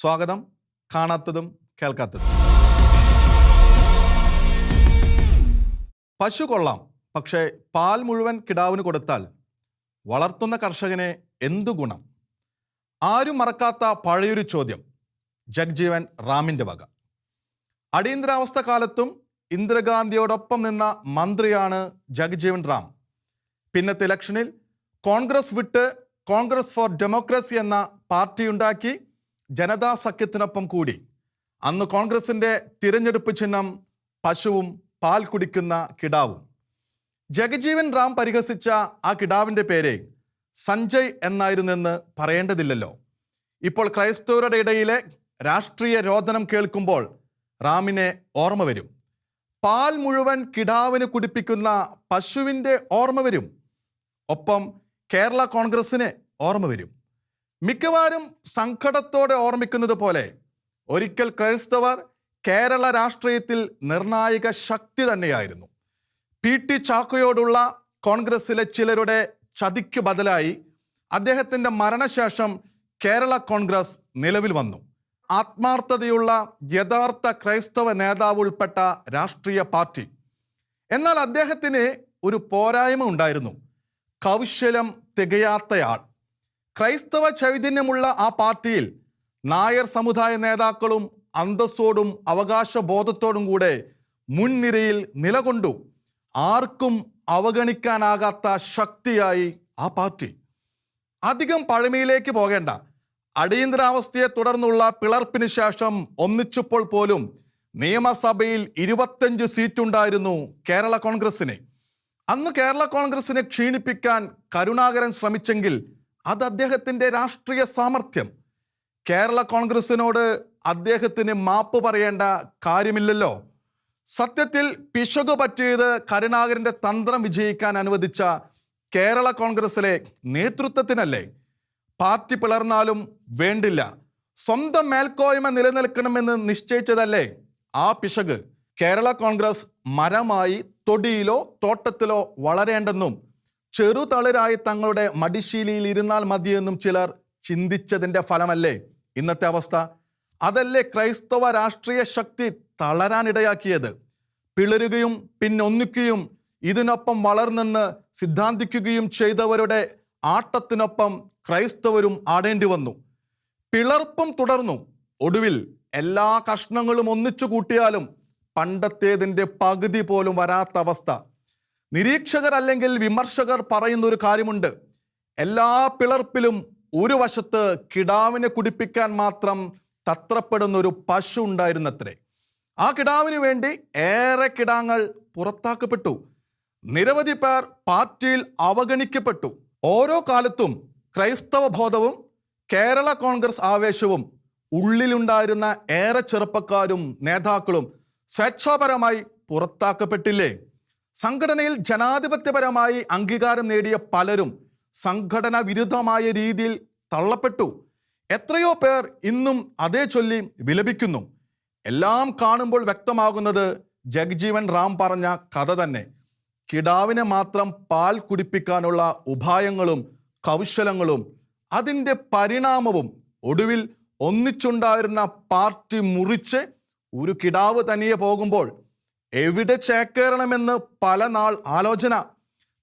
സ്വാഗതം. കാണാത്തതും കേൾക്കാത്തതും. പശു കൊള്ളാം, പക്ഷേ പാൽ മുഴുവൻ കിടാവിന് കൊടുത്താൽ വളർത്തുന്ന കർഷകന് എന്തു ഗുണം? ആരും മറക്കാത്ത പഴയൊരു ചോദ്യം ജഗ്ജീവൻ റാമിൻ്റെ വക. അടിയന്തരാവസ്ഥ കാലത്തും ഇന്ദിരാഗാന്ധിയോടൊപ്പം നിന്ന മന്ത്രിയാണ് ജഗ്ജീവൻ റാം. പിന്നത്തെ ഇലക്ഷനിൽ കോൺഗ്രസ് വിട്ട് കോൺഗ്രസ് ഫോർ ഡെമോക്രസി എന്ന പാർട്ടിയുണ്ടാക്കി ജനതാ സഖ്യത്തിനൊപ്പം കൂടി. അന്ന് കോൺഗ്രസിൻ്റെ തിരഞ്ഞെടുപ്പ് ചിഹ്നം പശുവും പാൽ കുടിക്കുന്ന കിടാവും. ജഗ്ജീവൻ റാം പരിഹസിച്ച ആ കിടാവിൻ്റെ പേര് സഞ്ജയ് എന്നായിരുന്നെന്ന് പറയേണ്ടതില്ലല്ലോ. ഇപ്പോൾ ക്രൈസ്തവരുടെ ഇടയിലെ രാഷ്ട്രീയ രോദനം കേൾക്കുമ്പോൾ റാമിനെ ഓർമ്മ വരും. പാൽ മുഴുവൻ കിടാവിന് കുടിപ്പിക്കുന്ന പശുവിൻ്റെ ഓർമ്മ വരും. ഒപ്പം കേരള കോൺഗ്രസിനെ ഓർമ്മ വരും. മിക്കവാറും സങ്കടത്തോടെ ഓർമ്മിക്കുന്നത് പോലെ ഒരിക്കൽ ക്രൈസ്തവർ കേരള രാഷ്ട്രീയത്തിൽ നിർണായക ശക്തി തന്നെയായിരുന്നു. PT ചാക്കോയോടുള്ള കോൺഗ്രസിലെ ചിലരുടെ ചതിക്കു ബദലായി അദ്ദേഹത്തിൻ്റെ മരണശേഷം കേരള കോൺഗ്രസ് നിലവിൽ വന്നു. ആത്മാർത്ഥതയുള്ള യഥാർത്ഥ ക്രൈസ്തവ നേതാവ് ഉൾപ്പെട്ട രാഷ്ട്രീയ പാർട്ടി. എന്നാൽ അദ്ദേഹത്തിന് ഒരു പോരായ്മ ഉണ്ടായിരുന്നു: കൗശലം തികയാത്തയാൾ. ക്രൈസ്തവ ചൈതന്യമുള്ള ആ പാർട്ടിയിൽ നായർ സമുദായ നേതാക്കളും അന്തസ്സോടും അവകാശബോധത്തോടും കൂടെ മുൻനിരയിൽ നിലകൊണ്ടു. ആർക്കും അവഗണിക്കാനാകാത്ത ശക്തിയായി ആ പാർട്ടി. അധികം പഴമയിലേക്ക് പോകേണ്ട. അടിയന്തരാവസ്ഥയെ തുടർന്നുള്ള പിളർപ്പിന് ശേഷം ഒന്നിച്ചപ്പോൾ പോലും നിയമസഭയിൽ 25 സീറ്റുണ്ടായിരുന്നു കേരള കോൺഗ്രസിന്. അന്ന് കേരള കോൺഗ്രസിനെ ക്ഷീണിപ്പിക്കാൻ കരുണാകരൻ ശ്രമിച്ചെങ്കിൽ അത് അദ്ദേഹത്തിൻ്റെ രാഷ്ട്രീയ സാമർഥ്യം. കേരള കോൺഗ്രസിനോട് അദ്ദേഹത്തിന് മാപ്പ് പറയേണ്ട കാര്യമില്ലല്ലോ. സത്യത്തിൽ പിശകു പറ്റിയത് കരുണാകരൻ്റെ തന്ത്രം വിജയിക്കാൻ അനുവദിച്ച കേരള കോൺഗ്രസിലെ നേതൃത്വത്തിനല്ലേ? പാർട്ടി പിളർന്നാലും വേണ്ടില്ല, സ്വന്തം മേൽക്കോയ്മ നിലനിൽക്കണമെന്ന് നിശ്ചയിച്ചതല്ലേ ആ പിശക്? കേരള കോൺഗ്രസ് മരമായി തൊടിയിലോ തോട്ടത്തിലോ വളരേണ്ടെന്നും ചെറുതളിരായി തങ്ങളുടെ മടിശീലിയിൽ ഇരുന്നാൽ മതിയെന്നും ചിലർ ചിന്തിച്ചതിൻ്റെ ഫലമല്ലേ ഇന്നത്തെ അവസ്ഥ? അതല്ലേ ക്രൈസ്തവ രാഷ്ട്രീയ ശക്തി തളരാനിടയാക്കിയത്? പിളരുകയും പിന്നൊന്നിക്കുകയും ഇതിനൊപ്പം വളർന്നെന്ന് സിദ്ധാന്തിക്കുകയും ചെയ്തവരുടെ ആട്ടത്തിനൊപ്പം ക്രൈസ്തവരും ആടേണ്ടി വന്നു. പിളർപ്പും തുടർന്നു. ഒടുവിൽ എല്ലാ കഷ്ണങ്ങളും ഒന്നിച്ചു കൂട്ടിയാലും പണ്ടത്തേതിൻ്റെ പകുതി പോലും വരാത്ത അവസ്ഥ. നിരീക്ഷകർ അല്ലെങ്കിൽ വിമർശകർ പറയുന്നൊരു കാര്യമുണ്ട്: എല്ലാ പിളർപ്പിലും ഒരു വശത്ത് കിടാവിനെ കുടിപ്പിക്കാൻ മാത്രം തത്രപ്പെടുന്നൊരു പശു ഉണ്ടായിരുന്നത്രേ. ആ കിടാവിന് വേണ്ടി ഏറെ കിടാങ്ങൾ പുറത്താക്കപ്പെട്ടു. നിരവധി പേർ പാർട്ടിയിൽ അവഗണിക്കപ്പെട്ടു. ഓരോ കാലത്തും ക്രൈസ്തവ ബോധവും കേരള കോൺഗ്രസ് ആവേശവും ഉള്ളിലുണ്ടായിരുന്ന ഏറെ ചെറുപ്പക്കാരും നേതാക്കളും സ്വേച്ഛാപരമായി പുറത്താക്കപ്പെട്ടില്ലേ? സംഘടനയിൽ ജനാധിപത്യപരമായി അംഗീകാരം നേടിയ പലരും സംഘടന വിരുദ്ധമായ രീതിയിൽ തള്ളപ്പെട്ടു. എത്രയോ പേർ ഇന്നും അതേ ചൊല്ലി വിലപിക്കുന്നു. എല്ലാം കാണുമ്പോൾ വ്യക്തമാകുന്നത് ജഗ്ജീവൻ റാം പറഞ്ഞ കഥ തന്നെ. കിടാവിനെ മാത്രം പാൽ കുടിപ്പിക്കാനുള്ള ഉപായങ്ങളും കൗശലങ്ങളും അതിൻ്റെ പരിണാമവും ഒടുവിൽ ഒന്നിച്ചുണ്ടായിരുന്ന പാർട്ടി മുറിച്ച് ഒരു കിടാവ് തനിയെ പോകുമ്പോൾ എവിടെ ചേക്കേറണമെന്ന് പല നാൾ ആലോചന.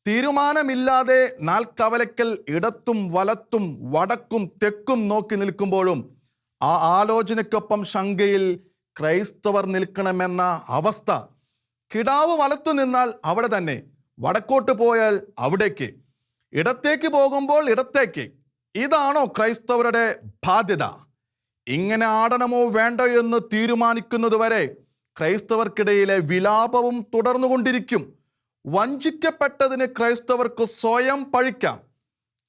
തീരുമാനമില്ലാതെ നാൽക്കവലക്കൽ ഇടത്തും വലത്തും വടക്കും തെക്കും നോക്കി നിൽക്കുമ്പോഴും ആ ആലോചനയ്ക്കൊപ്പം ശങ്കയിൽ ക്രൈസ്തവർ നിൽക്കണമെന്ന അവസ്ഥ. കിടാവ് വലത്തു നിന്നാൽ അവിടെ തന്നെ, വടക്കോട്ട് പോയാൽ അവിടേക്ക്, ഇടത്തേക്ക് പോകുമ്പോൾ ഇടത്തേക്ക്. ഇതാണോ ക്രൈസ്തവരുടെ ബാധ്യത? ഇങ്ങനെ ആടണമോ വേണ്ടോ എന്ന് തീരുമാനിക്കുന്നതുവരെ ക്രൈസ്തവർക്കിടയിലെ വിലാപവും തുടർന്നുകൊണ്ടിരിക്കും. വഞ്ചിക്കപ്പെട്ടതിന് ക്രൈസ്തവർക്ക് സ്വയം പഴിക്കാം,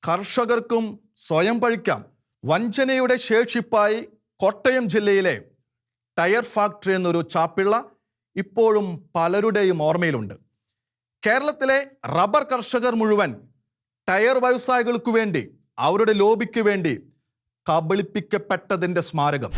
കർഷകർക്കും സ്വയം പഴിക്കാം. വഞ്ചനയുടെ ശേഷിപ്പായി കോട്ടയം ജില്ലയിലെ ടയർ ഫാക്ടറി എന്നൊരു ചാപ്പിള്ള ഇപ്പോഴും പലരുടെയും ഓർമ്മയിലുണ്ട്. കേരളത്തിലെ റബ്ബർ കർഷകർ മുഴുവൻ ടയർ വ്യവസായികൾക്ക് വേണ്ടി, അവരുടെ ലോബിക്ക് വേണ്ടി കബളിപ്പിക്കപ്പെട്ടതിൻ്റെ സ്മാരകം.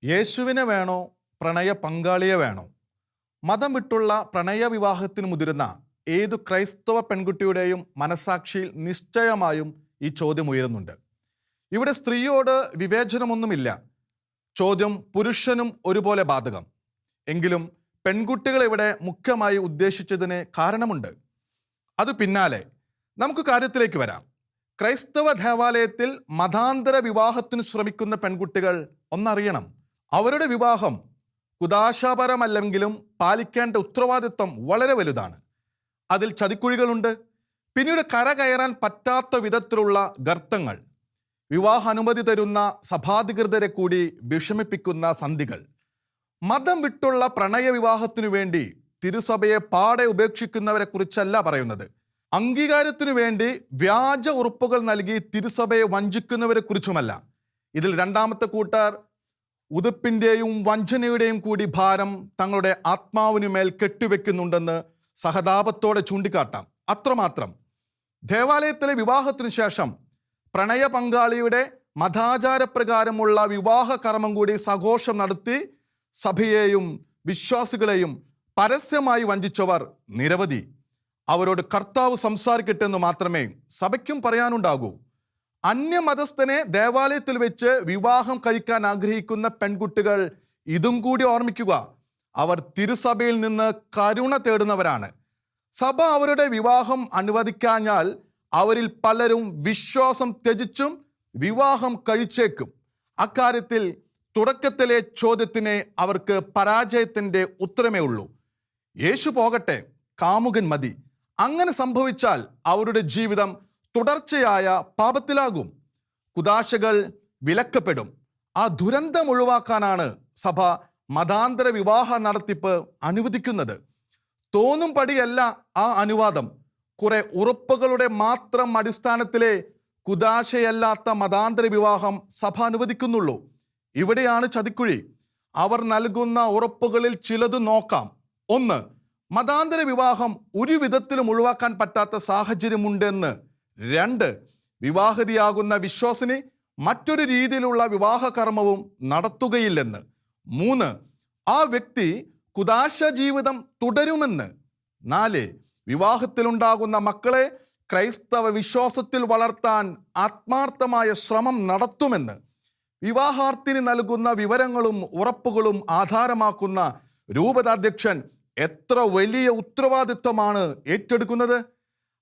യേശുവിനെ വേണോ പ്രണയ പങ്കാളിയെ വേണോ? മതം വിട്ടുള്ള പ്രണയ വിവാഹത്തിന് മുതിരുന്ന ഏതു ക്രൈസ്തവ പെൺകുട്ടിയുടെയും മനസാക്ഷിയിൽ നിശ്ചയമായും ഈ ചോദ്യം ഉയരുന്നുണ്ട്. ഇവിടെ സ്ത്രീയോട് വിവേചനമൊന്നുമില്ല. ചോദ്യം പുരുഷനും ഒരുപോലെ ബാധകം. എങ്കിലും പെൺകുട്ടികൾ ഇവിടെ മുഖ്യമായി ഉദ്ദേശിച്ചതിന് കാരണമുണ്ട്. അത് പിന്നാലെ നമുക്ക് കാര്യത്തിലേക്ക് വരാം. ക്രൈസ്തവ ദേവാലയത്തിൽ മതാന്തര വിവാഹത്തിന് ശ്രമിക്കുന്ന പെൺകുട്ടികൾ ഒന്നറിയണം, അവരുടെ വിവാഹം കുദാശാപരമല്ലെങ്കിലും പാലിക്കേണ്ട ഉത്തരവാദിത്വം വളരെ വലുതാണ്. അതിൽ ചതിക്കുഴികളുണ്ട്, പിന്നീട് കരകയറാൻ പറ്റാത്ത വിധത്തിലുള്ള ഗർത്തങ്ങൾ, വിവാഹാനുമതി തരുന്ന സഭാധികൃതരെ കൂടി വിഷമിപ്പിക്കുന്ന സന്ധികൾ. മതം വിട്ടുള്ള പ്രണയ വിവാഹത്തിനു വേണ്ടി തിരുസഭയെ പാടെ ഉപേക്ഷിക്കുന്നവരെ കുറിച്ചല്ല പറയുന്നത്. അംഗീകാരത്തിനു വേണ്ടി വ്യാജ ഉറപ്പുകൾ നൽകി തിരുസഭയെ വഞ്ചിക്കുന്നവരെ കുറിച്ചുമല്ല. ഇതിൽ രണ്ടാമത്തെ കൂട്ടർ ഉതുപ്പിൻ്റെയും വഞ്ചനയുടെയും കൂടി ഭാരം തങ്ങളുടെ ആത്മാവിനുമേൽ കെട്ടിവെക്കുന്നുണ്ടെന്ന് സഹതാപത്തോടെ ചൂണ്ടിക്കാട്ടാം. അത്രമാത്രം. ദേവാലയത്തിലെ വിവാഹത്തിനു ശേഷം പ്രണയ പങ്കാളിയുടെ മതാചാരപ്രകാരമുള്ള വിവാഹ കർമ്മം കൂടി സഘോഷം നടത്തി സഭയെയും വിശ്വാസികളെയും പരസ്യമായി വഞ്ചിച്ചവർ നിരവധി. അവരോട് കർത്താവ് സംസാരിക്കട്ടെ എന്ന് മാത്രമേ സഭയ്ക്കും പറയാനുണ്ടാകൂ. അന്യമതസ്ഥനെ ദേവാലയത്തിൽ വെച്ച് വിവാഹം കഴിക്കാൻ ആഗ്രഹിക്കുന്ന പെൺകുട്ടികൾ ഇതും കൂടി ഓർമ്മിക്കുക, അവർ തിരുസഭയിൽ നിന്ന് കരുണ തേടുന്നവരാണ്. സഭ അവരുടെ വിവാഹം അനുവദിക്കാഞ്ഞാൽ അവരിൽ പലരും വിശ്വാസം ത്യജിച്ചും വിവാഹം കഴിച്ചേക്കും. അക്കാര്യത്തിൽ തുടക്കത്തിലെ ചോദ്യത്തിന് അവർക്ക് പരാജയത്തിൻ്റെ ഉത്തരമേ ഉള്ളൂ. യേശു പോകട്ടെ, കാമുകൻ മതി. അങ്ങനെ സംഭവിച്ചാൽ അവരുടെ ജീവിതം തുടർച്ചയായ പാപത്തിലാകും. കുദാശകൾ വിലക്കപ്പെടും. ആ ദുരന്തം ഒഴിവാക്കാനാണ് സഭ മതാന്തര വിവാഹ നടത്തിപ്പ് അനുവദിക്കുന്നത്. തോന്നും പടിയല്ല ആ അനുവാദം. കുറെ ഉറപ്പുകളുടെ മാത്രം അടിസ്ഥാനത്തിലെ കുദാശയല്ലാത്ത മതാന്തര വിവാഹം സഭ അനുവദിക്കുന്നുള്ളൂ. ഇവിടെയാണ് ചതിക്കുഴി. അവർ നൽകുന്ന ഉറപ്പുകളിൽ ചിലത് നോക്കാം. 1. മതാന്തര വിവാഹം ഒരു വിധത്തിലും ഒഴിവാക്കാൻ പറ്റാത്ത സാഹചര്യമുണ്ടെന്ന്. 2. വിവാഹിതയാകുന്ന വിശ്വാസിനി മറ്റൊരു രീതിയിലുള്ള വിവാഹ കർമ്മവും നടത്തുകയില്ലെന്ന്. 3. ആ വ്യക്തി കുദാശ ജീവിതം തുടരുമെന്ന്. 4. വിവാഹത്തിലുണ്ടാകുന്ന മക്കളെ ക്രൈസ്തവ വിശ്വാസത്തിൽ വളർത്താൻ ആത്മാർത്ഥമായ ശ്രമം നടത്തുമെന്ന്. വിവാഹാർത്ഥിനി നൽകുന്ന വിവരങ്ങളും ഉറപ്പുകളും ആധാരമാക്കുന്ന രൂപതാധ്യക്ഷൻ എത്ര വലിയ ഉത്തരവാദിത്വമാണ് ഏറ്റെടുക്കുന്നത്.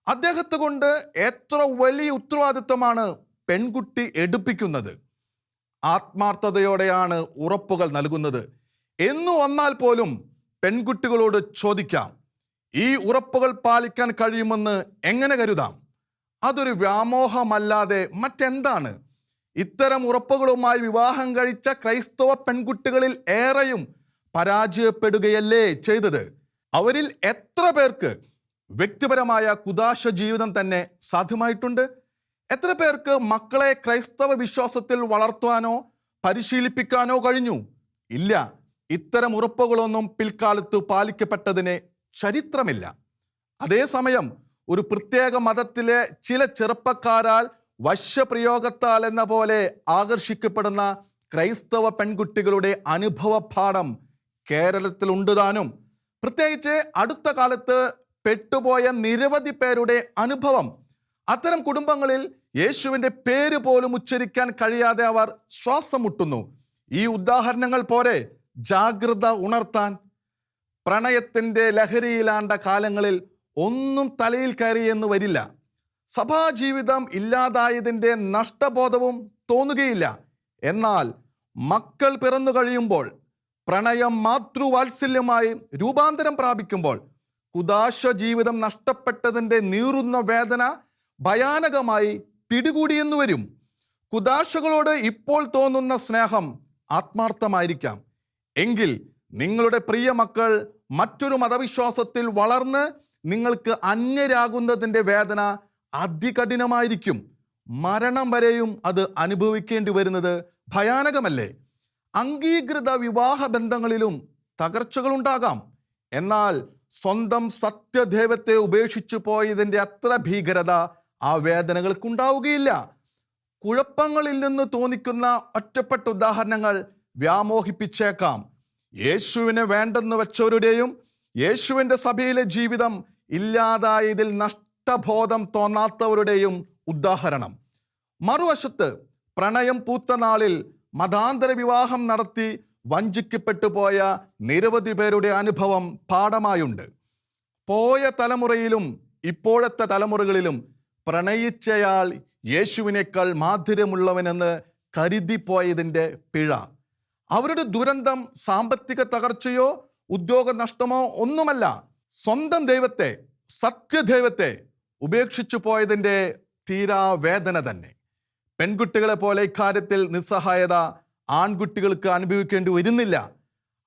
അദ്ദേഹത്തെ കൊണ്ട് എത്ര വലിയ ഉത്തരവാദിത്വമാണ് പെൺകുട്ടി എടുപ്പിക്കുന്നത്. ആത്മാർത്ഥതയോടെയാണ് ഉറപ്പുകൾ നൽകുന്നത് എന്നു വന്നാൽ പോലും പെൺകുട്ടികളോട് ചോദിക്കാം, ഈ ഉറപ്പുകൾ പാലിക്കാൻ കഴിയുമെന്ന് എങ്ങനെ കരുതാം? അതൊരു വ്യാമോഹമല്ലാതെ മറ്റെന്താണ്? ഇത്തരം ഉറപ്പുകളുമായി വിവാഹം കഴിച്ച ക്രൈസ്തവ പെൺകുട്ടികളിൽ ഏറെയും പരാജയപ്പെടുകയല്ലേ ചെയ്തത്. അവരിൽ എത്ര പേർക്ക് വ്യക്തിപരമായ കുദാശ ജീവിതം തന്നെ സാധ്യമായിട്ടുണ്ട്? എത്ര പേർക്ക് മക്കളെ ക്രൈസ്തവ വിശ്വാസത്തിൽ വളർത്താനോ പരിശീലിപ്പിക്കാനോ കഴിഞ്ഞു? ഇല്ല. ഇത്തരം ഉറപ്പുകളൊന്നും പിൽക്കാലത്ത് പാലിക്കപ്പെട്ടതിന് ചരിത്രമില്ല. അതേസമയം ഒരു പ്രത്യേക മതത്തിലെ ചില ചെറുപ്പക്കാരാൽ വശ്യപ്രയോഗത്താൽ എന്ന പോലെ ആകർഷിക്കപ്പെടുന്ന ക്രൈസ്തവ പെൺകുട്ടികളുടെ അനുഭവ പാഠം കേരളത്തിലുണ്ട് താനും. പ്രത്യേകിച്ച് അടുത്ത കാലത്ത് പെട്ടുപോയ നിരവധി പേരുടെ അനുഭവം. അത്തരം കുടുംബങ്ങളിൽ യേശുവിൻ്റെ പേര് പോലും ഉച്ചരിക്കാൻ കഴിയാതെ അവർ ശ്വാസം മുട്ടുന്നു. ഈ ഉദാഹരണങ്ങൾ പോരെ ജാഗ്രത ഉണർത്താൻ. പ്രണയത്തിൻ്റെ ലഹരിയിലാണ്ട കാലങ്ങളിൽ ഒന്നും തലയിൽ കയറിയെന്ന് വരില്ല. സഭാജീവിതം ഇല്ലാതായതിൻ്റെ നഷ്ടബോധവും തോന്നുകയില്ല. എന്നാൽ മക്കൾ പിറന്നു കഴിയുമ്പോൾ, പ്രണയം മാതൃവാത്സല്യമായി രൂപാന്തരം പ്രാപിക്കുമ്പോൾ കുദാശ ജീവിതം നഷ്ടപ്പെട്ടതിൻ്റെ നീറുന്ന വേദന ഭയാനകമായി പിടികൂടിയെന്നു വരും. കുദാശകളോട് ഇപ്പോൾ തോന്നുന്ന സ്നേഹം ആത്മാർത്ഥമായിരിക്കാം. എങ്കിൽ നിങ്ങളുടെ പ്രിയ മക്കൾ മറ്റൊരു മതവിശ്വാസത്തിൽ വളർന്ന് നിങ്ങൾക്ക് അന്യരാകുന്നതിൻ്റെ വേദന അതികഠിനമായിരിക്കും. മരണം വരെയും അത് അനുഭവിക്കേണ്ടി വരുന്നത് ഭയാനകമല്ലേ? അംഗീകൃത വിവാഹ ബന്ധങ്ങളിലും തകർച്ചകളുണ്ടാകാം. എന്നാൽ സ്വന്തം സത്യദൈവത്തെ ഉപേക്ഷിച്ചു പോയതിൻ്റെ അത്ര ഭീകരത ആ വേദനകൾക്കുണ്ടാവുകയില്ല. കുഴപ്പങ്ങളിൽ നിന്ന് തോന്നിക്കുന്ന ഒറ്റപ്പെട്ട ഉദാഹരണങ്ങൾ വ്യാമോഹിപ്പിച്ചേക്കാം. യേശുവിനെ വേണ്ടെന്ന് വെച്ചവരുടെയും യേശുവിൻ്റെ സഭയിലെ ജീവിതം ഇല്ലാതായതിൽ നഷ്ടബോധം തോന്നാത്തവരുടെയും ഉദാഹരണം. മറുവശത്ത് പ്രണയം പൂത്ത നാളിൽ മതാന്തര വിവാഹം നടത്തി വഞ്ചിക്കപ്പെട്ടു പോയ നിരവധി പേരുടെ അനുഭവം പാഠമായുണ്ട്. പോയ തലമുറയിലും ഇപ്പോഴത്തെ തലമുറകളിലും പ്രണയിച്ചയാൾ യേശുവിനേക്കാൾ മാധുര്യമുള്ളവനെന്ന് കരുതിപ്പോയതിൻ്റെ പിഴ. അവരുടെ ദുരന്തം സാമ്പത്തിക തകർച്ചയോ ഉദ്യോഗ നഷ്ടമോ ഒന്നുമല്ല, സ്വന്തം ദൈവത്തെ, സത്യദൈവത്തെ ഉപേക്ഷിച്ചു പോയതിൻ്റെ തീരാവേദന തന്നെ. പെൺകുട്ടികളെ പോലെ ഇക്കാര്യത്തിൽ നിസ്സഹായത ആൺകുട്ടികൾക്ക് അനുഭവിക്കേണ്ടി വരുന്നില്ല.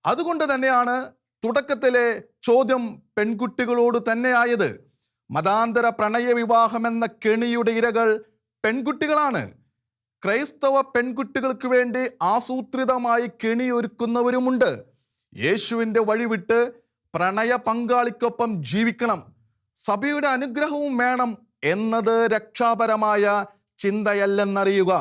അതുകൊണ്ട് തന്നെയാണ് തുടക്കത്തിലെ ചോദ്യം പെൺകുട്ടികളോട് തന്നെയായത്. മതാന്തര പ്രണയ വിവാഹമെന്ന കെണിയുടെ ഇരകൾ പെൺകുട്ടികളാണ്. ക്രൈസ്തവ പെൺകുട്ടികൾക്ക് വേണ്ടി ആസൂത്രിതമായി കെണിയൊരുക്കുന്നവരുമുണ്ട്. യേശുവിൻ്റെ വഴിവിട്ട് പ്രണയ പങ്കാളിക്കൊപ്പം ജീവിക്കണം, സഭയുടെ അനുഗ്രഹവും വേണം എന്നത് രക്ഷാപരമായ ചിന്തയല്ലെന്നറിയുക.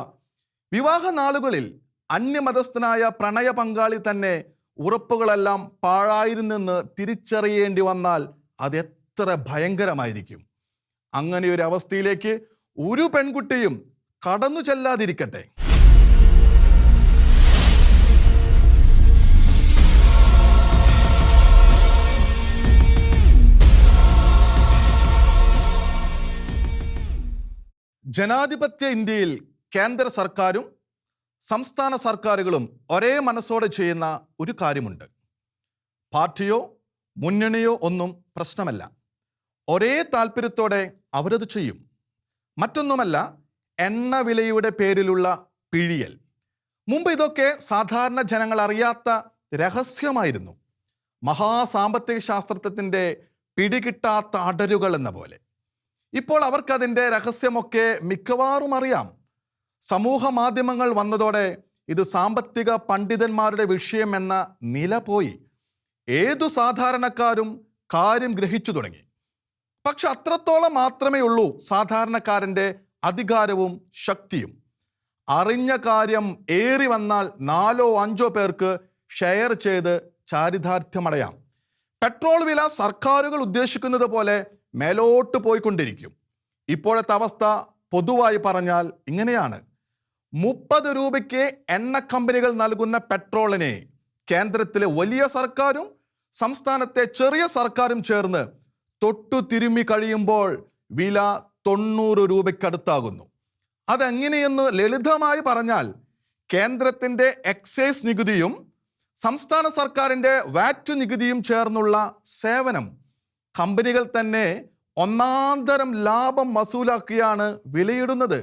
വിവാഹ നാളുകളിൽ അന്യമതസ്ഥനായ പ്രണയ പങ്കാളി തന്നെ ഉറപ്പുകളെല്ലാം പാഴായിരുന്നെന്ന് തിരിച്ചറിയേണ്ടി വന്നാൽ അത് എത്ര ഭയങ്കരമായിരിക്കും. അങ്ങനെ ഒരു അവസ്ഥയിലേക്ക് ഒരു പെൺകുട്ടിയും കടന്നു ചെല്ലാതിരിക്കട്ടെ. ജനാധിപത്യ ഇന്ത്യയിൽ കേന്ദ്ര സർക്കാരും സംസ്ഥാന സർക്കാരുകളും ഒരേ മനസ്സോടെ ചെയ്യുന്ന ഒരു കാര്യമുണ്ട്. പാർട്ടിയോ മുന്നണിയോ ഒന്നും പ്രശ്നമല്ല, ഒരേ താല്പര്യത്തോടെ അവരത് ചെയ്യും. മറ്റൊന്നുമല്ല, എണ്ണ വിലയുടെ പേരിലുള്ള പിഴിയൽ. മുമ്പ് ഇതൊക്കെ സാധാരണ ജനങ്ങൾ അറിയാത്ത രഹസ്യമായിരുന്നു. മഹാസാമ്പത്തിക ശാസ്ത്രത്തിൻ്റെ പിടികിട്ടാത്ത അടരുകൾ എന്ന പോലെ. ഇപ്പോൾ അവർക്കതിൻ്റെ രഹസ്യമൊക്കെ മിക്കവാറും അറിയാം. സമൂഹ മാധ്യമങ്ങൾ വന്നതോടെ ഇത് സാമ്പത്തിക പണ്ഡിതന്മാരുടെ വിഷയം എന്ന നില പോയി. ഏതു സാധാരണക്കാരും കാര്യം ഗ്രഹിച്ചു തുടങ്ങി. പക്ഷെ അത്രത്തോളം മാത്രമേ ഉള്ളൂ സാധാരണക്കാരൻ്റെ അധികാരവും ശക്തിയും. അറിഞ്ഞ കാര്യം ഏറി വന്നാൽ 4-5 പേർക്ക് ഷെയർ ചെയ്ത് ചാരിതാർത്ഥ്യമടയാം. പെട്രോൾ വില സർക്കാരുകൾ ഉദ്ദേശിക്കുന്നത് പോലെ മേലോട്ട് പോയിക്കൊണ്ടിരിക്കും. ഇപ്പോഴത്തെ അവസ്ഥ പൊതുവായി പറഞ്ഞാൽ ഇങ്ങനെയാണ്. 30 രൂപയ്ക്ക് എണ്ണ കമ്പനികൾ നൽകുന്ന പെട്രോളിനെ കേന്ദ്രത്തിലെ വലിയ സർക്കാരും സംസ്ഥാനത്തെ ചെറിയ സർക്കാരും ചേർന്ന് തൊട്ടു തിരുമ്മി കഴിയുമ്പോൾ വില 90 രൂപയ്ക്കടുത്താകുന്നു. അതെങ്ങനെയെന്ന് ലളിതമായി പറഞ്ഞാൽ, കേന്ദ്രത്തിൻ്റെ എക്സൈസ് നികുതിയും സംസ്ഥാന സർക്കാരിൻ്റെ വാറ്റ് നികുതിയും ചേർന്നുള്ള സേവനം. കമ്പനികൾ തന്നെ ഒന്നാന്തരം ലാഭം വസൂലാക്കിയാണ് വിലയിടുന്നത്.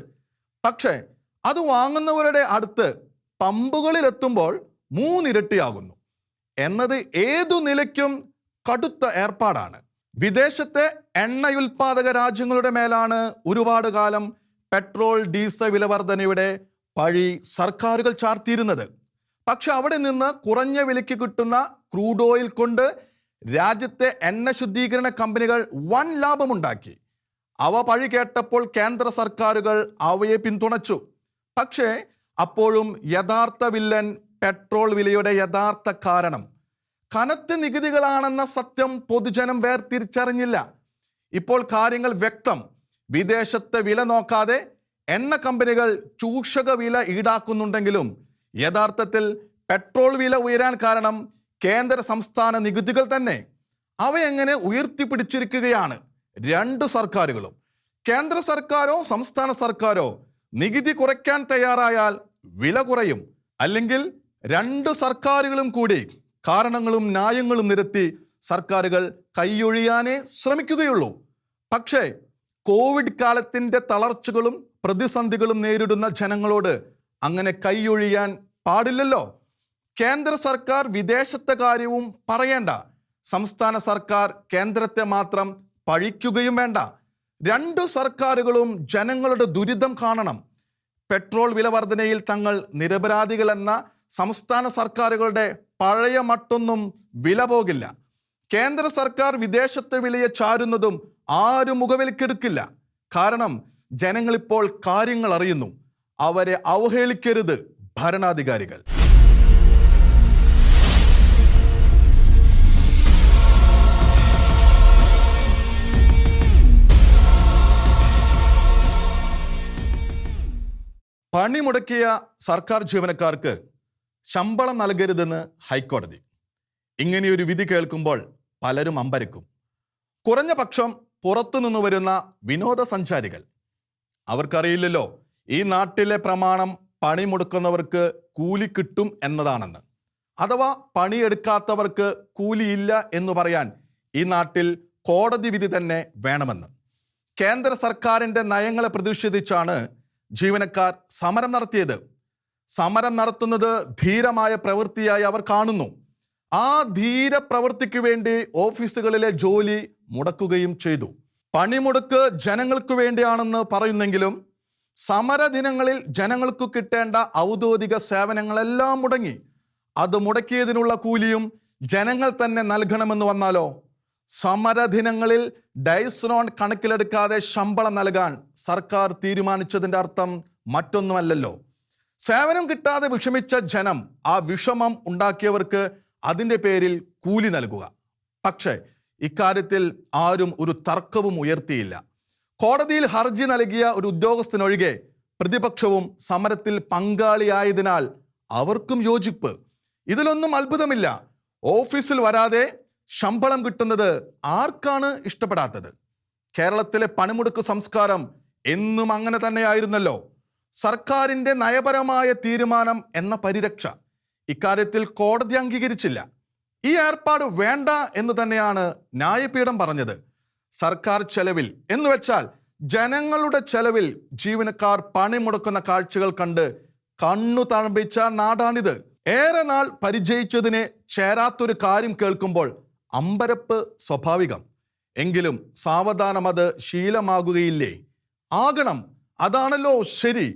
പക്ഷേ അത് വാങ്ങുന്നവരുടെ അടുത്ത് പമ്പുകളിലെത്തുമ്പോൾ 3 ഇരട്ടിയാകുന്നു എന്നത് ഏതു നിലയ്ക്കും കടുത്ത ഏർപ്പാടാണ്. വിദേശത്തെ എണ്ണയുൽപാദക രാജ്യങ്ങളുടെ മേലാണ് ഒരുപാട് കാലം പെട്രോൾ ഡീസൽ വില വർധനയുടെ പഴി സർക്കാരുകൾ ചാർത്തിയിരുന്നത്. പക്ഷെ അവിടെ നിന്ന് കുറഞ്ഞ വിലയ്ക്ക് കിട്ടുന്ന ക്രൂഡ് ഓയിൽ കൊണ്ട് രാജ്യത്തെ എണ്ണ ശുദ്ധീകരണ കമ്പനികൾ വൻ ലാഭമുണ്ടാക്കി. അവ പഴി കേട്ടപ്പോൾ കേന്ദ്ര സർക്കാരുകൾ അവയെ പിന്തുണച്ചു. പക്ഷേ അപ്പോഴും യഥാർത്ഥ വില്ലൻ പെട്രോൾ വിലയുടെ യഥാർത്ഥ കാരണം കനത്ത നികുതികളാണെന്ന സത്യം പൊതുജനം വേർതിരിച്ചറിഞ്ഞില്ല. ഇപ്പോൾ കാര്യങ്ങൾ വ്യക്തം. വിദേശത്തെ വില നോക്കാതെ എണ്ണ കമ്പനികൾ ചൂഷക വില ഈടാക്കുന്നുണ്ടെങ്കിലും യഥാർത്ഥത്തിൽ പെട്രോൾ വില ഉയരാൻ കാരണം കേന്ദ്ര സംസ്ഥാന നികുതികൾ തന്നെ. അവയെങ്ങനെ ഉയർത്തിപ്പിടിച്ചിരിക്കുകയാണ് 2 സർക്കാരുകളും. കേന്ദ്ര സർക്കാരോ സംസ്ഥാന സർക്കാരോ നികുതി കുറയ്ക്കാൻ തയ്യാറായാൽ വില കുറയും. അല്ലെങ്കിൽ 2 സർക്കാരുകളും കൂടി കാരണങ്ങളും ന്യായങ്ങളും നിരത്തി സർക്കാരുകൾ കൈയൊഴിയാനേ ശ്രമിക്കുകയുള്ളൂ. പക്ഷേ കോവിഡ് കാലത്തിൻ്റെ തളർച്ചകളും പ്രതിസന്ധികളും നേരിടുന്ന ജനങ്ങളോട് അങ്ങനെ കൈയൊഴിയാൻ പാടില്ലല്ലോ. കേന്ദ്ര സർക്കാർ വിദേശത്തെ കാര്യവും പറയേണ്ട, സംസ്ഥാന സർക്കാർ കേന്ദ്രത്തെ മാത്രം പഴിക്കുകയും വേണ്ട. 2 സർക്കാരുകളും ജനങ്ങളുടെ ദുരിതം കാണണം. പെട്രോൾ വില വർധനയിൽ തങ്ങൾ നിരപരാധികളെന്ന സംസ്ഥാന സർക്കാരുകളുടെ പഴയ മട്ടൊന്നും വില പോകില്ല. കേന്ദ്ര സർക്കാർ വിദേശത്തെ വിലയെ ചാരുന്നതും ആരും മുഖവിലക്കെടുക്കില്ല. കാരണം ജനങ്ങളിപ്പോൾ കാര്യങ്ങൾ അറിയുന്നു. അവരെ അവഹേളിക്കരുത് ഭരണാധികാരികൾ. പണി മുടക്കിയ സർക്കാർ ജീവനക്കാർക്ക് ശമ്പളം നൽകരുതെന്ന് ഹൈക്കോടതി. ഇങ്ങനെയൊരു വിധി കേൾക്കുമ്പോൾ പലരും അമ്പരക്കും. കുറഞ്ഞ പക്ഷം പുറത്തുനിന്ന് വരുന്ന വിനോദസഞ്ചാരികൾ, അവർക്കറിയില്ലല്ലോ ഈ നാട്ടിലെ പ്രമാണം പണിമുടക്കുന്നവർക്ക് കൂലി കിട്ടും എന്നതാണെന്ന്. അഥവാ പണിയെടുക്കാത്തവർക്ക് കൂലിയില്ല എന്ന് പറയാൻ ഈ നാട്ടിൽ കോടതി വിധി തന്നെ വേണമെന്ന്. കേന്ദ്ര സർക്കാരിൻ്റെ നയങ്ങളെ പ്രതിഷേധിച്ചാണ് ജീവനക്കാർ സമരം നടത്തിയത്. സമരം നടത്തുന്നത് ധീരമായ പ്രവൃത്തിയായി അവർ കാണുന്നു. ആ ധീര പ്രവൃത്തിക്ക് വേണ്ടി ഓഫീസുകളിലെ ജോലി മുടക്കുകയും ചെയ്തു. പണിമുടക്ക് ജനങ്ങൾക്ക് വേണ്ടിയാണെന്ന് പറയുന്നെങ്കിലും സമരദിനങ്ങളിൽ ജനങ്ങൾക്ക് കിട്ടേണ്ട ഔദ്യോഗിക സേവനങ്ങളെല്ലാം മുടങ്ങി. അത് മുടക്കിയതിനുള്ള കൂലിയും ജനങ്ങൾ തന്നെ നൽകണമെന്ന് വന്നാലോ? സമരദിനങ്ങളിൽ ഡൈസ്റോൺ കണക്കിലെടുക്കാതെ ശമ്പളം നൽകാൻ സർക്കാർ തീരുമാനിച്ചതിൻ്റെ അർത്ഥം മറ്റൊന്നുമല്ലല്ലോ. സേവനം കിട്ടാതെ വിഷമിച്ച ജനം ആ വിഷമം ഉണ്ടാക്കിയവർക്ക് അതിൻ്റെ പേരിൽ കൂലി നൽകുക. പക്ഷേ ഇക്കാര്യത്തിൽ ആരും ഒരു തർക്കവും ഉയർത്തിയില്ല. കോടതിയിൽ ഹർജി നൽകിയ ഒരു ഉദ്യോഗസ്ഥനൊഴികെ പ്രതിപക്ഷവും സമരത്തിൽ പങ്കാളിയായതിനാൽ അവർക്കും യോജിപ്പ്. ഇതിലൊന്നും അത്ഭുതമില്ല. ഓഫീസിൽ വരാതെ ശമ്പളം കിട്ടുന്നത് ആർക്കാണ് ഇഷ്ടപ്പെടാത്തത്? കേരളത്തിലെ പണിമുടക്ക് സംസ്കാരം എന്നും അങ്ങനെ തന്നെയായിരുന്നല്ലോ. സർക്കാരിൻ്റെ നയപരമായ തീരുമാനം എന്ന പരിരക്ഷ ഇക്കാര്യത്തിൽ കോടതി അംഗീകരിച്ചില്ല. ഈ ഏർപ്പാട് വേണ്ട എന്ന് തന്നെയാണ് ന്യായപീഠം പറഞ്ഞത്. സർക്കാർ ചെലവിൽ എന്ന് വെച്ചാൽ ജനങ്ങളുടെ ചെലവിൽ ജീവനക്കാർ പണിമുടക്കുന്ന കാഴ്ചകൾ കണ്ട് കണ്ണു തഴമ്പിച്ച നാടാണിത്. ഏറെ നാൾ പരിചയിച്ചതിനെ ചേരാത്തൊരു കാര്യം കേൾക്കുമ്പോൾ അമ്പരപ്പ് സ്വാഭാവികം. എങ്കിലും സാവധാനം അത് ശീലമാകുകയില്ലേ? ആകണം, അതാണല്ലോ ശരി.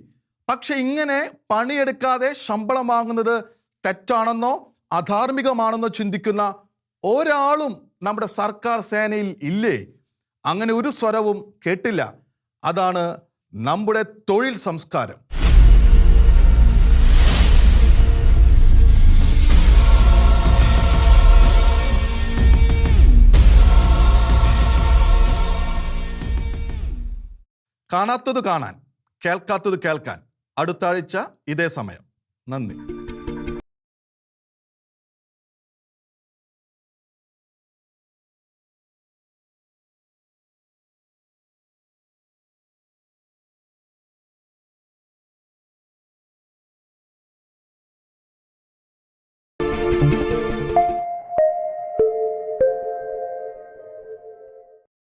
പക്ഷെ ഇങ്ങനെ പണിയെടുക്കാതെ ശമ്പളം വാങ്ങുന്നത് തെറ്റാണെന്നോ അധാർമികമാണെന്നോ ചിന്തിക്കുന്ന ഒരാളും നമ്മുടെ സർക്കാർ സേനയിൽ ഇല്ലേ? അങ്ങനെ ഒരു സ്വരവും കേട്ടില്ല. അതാണ് നമ്മുടെ തൊഴിൽ സംസ്കാരം. കാണാത്തത് കാണാൻ, കേൾക്കാത്തത് കേൾക്കാൻ അടുത്ത ആഴ്ച ഇതേ സമയം. നന്ദി.